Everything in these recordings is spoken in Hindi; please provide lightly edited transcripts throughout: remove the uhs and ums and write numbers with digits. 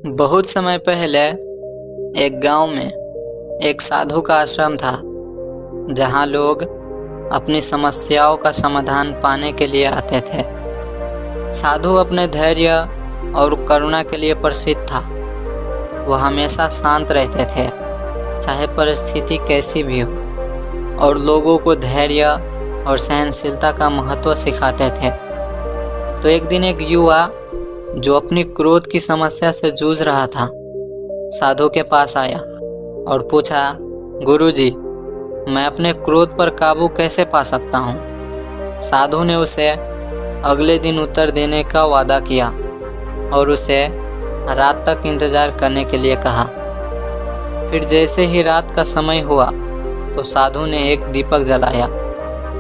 बहुत समय पहले एक गांव में एक साधु का आश्रम था, जहां लोग अपनी समस्याओं का समाधान पाने के लिए आते थे। साधु अपने धैर्य और करुणा के लिए प्रसिद्ध था। वह हमेशा शांत रहते थे, चाहे परिस्थिति कैसी भी हो, और लोगों को धैर्य और सहनशीलता का महत्व सिखाते थे। तो एक दिन एक युवा जो अपनी क्रोध की समस्या से जूझ रहा था, साधु के पास आया और पूछा, गुरुजी, मैं अपने क्रोध पर काबू कैसे पा सकता हूँ? साधु ने उसे अगले दिन उत्तर देने का वादा किया और उसे रात तक इंतजार करने के लिए कहा। फिर जैसे ही रात का समय हुआ तो साधु ने एक दीपक जलाया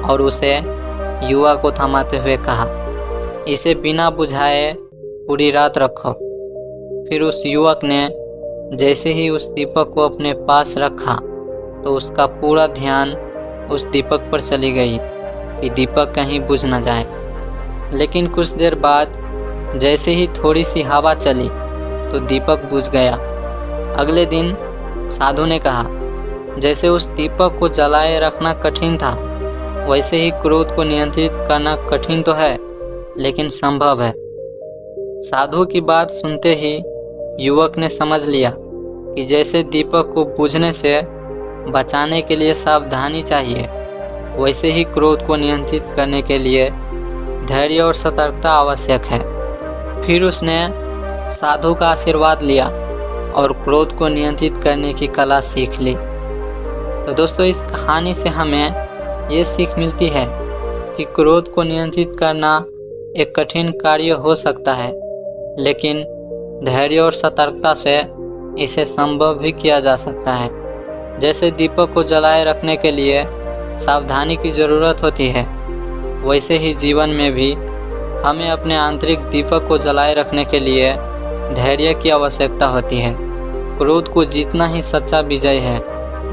और उसे युवा को थमाते हुए कहा, इसे बिना बुझाए पूरी रात रखो। फिर उस युवक ने जैसे ही उस दीपक को अपने पास रखा तो उसका पूरा ध्यान उस दीपक पर चली गई कि दीपक कहीं बुझ न जाए। लेकिन कुछ देर बाद जैसे ही थोड़ी सी हवा चली तो दीपक बुझ गया। अगले दिन साधु ने कहा, जैसे उस दीपक को जलाए रखना कठिन था, वैसे ही क्रोध को नियंत्रित करना कठिन तो है, लेकिन संभव है। साधु की बात सुनते ही युवक ने समझ लिया कि जैसे दीपक को बुझने से बचाने के लिए सावधानी चाहिए, वैसे ही क्रोध को नियंत्रित करने के लिए धैर्य और सतर्कता आवश्यक है। फिर उसने साधु का आशीर्वाद लिया और क्रोध को नियंत्रित करने की कला सीख ली। तो दोस्तों, इस कहानी से हमें ये सीख मिलती है कि क्रोध को नियंत्रित करना एक कठिन कार्य हो सकता है, लेकिन धैर्य और सतर्कता से इसे संभव भी किया जा सकता है। जैसे दीपक को जलाए रखने के लिए सावधानी की ज़रूरत होती है, वैसे ही जीवन में भी हमें अपने आंतरिक दीपक को जलाए रखने के लिए धैर्य की आवश्यकता होती है। क्रोध को जीतना ही सच्चा विजय है।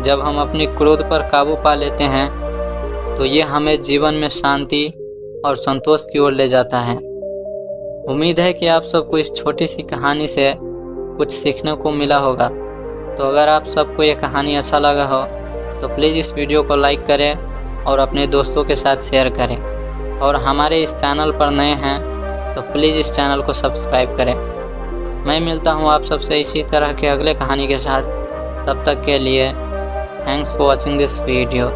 जब हम अपनी क्रोध पर काबू पा लेते हैं तो ये हमें जीवन में शांति और संतोष की ओर ले जाता है। उम्मीद है कि आप सबको इस छोटी सी कहानी से कुछ सीखने को मिला होगा। तो अगर आप सबको ये कहानी अच्छा लगा हो तो प्लीज़ इस वीडियो को लाइक करें और अपने दोस्तों के साथ शेयर करें। और हमारे इस चैनल पर नए हैं तो प्लीज़ इस चैनल को सब्सक्राइब करें। मैं मिलता हूँ आप सबसे इसी तरह के अगले कहानी के साथ। तब तक के लिए thanks for watching this video.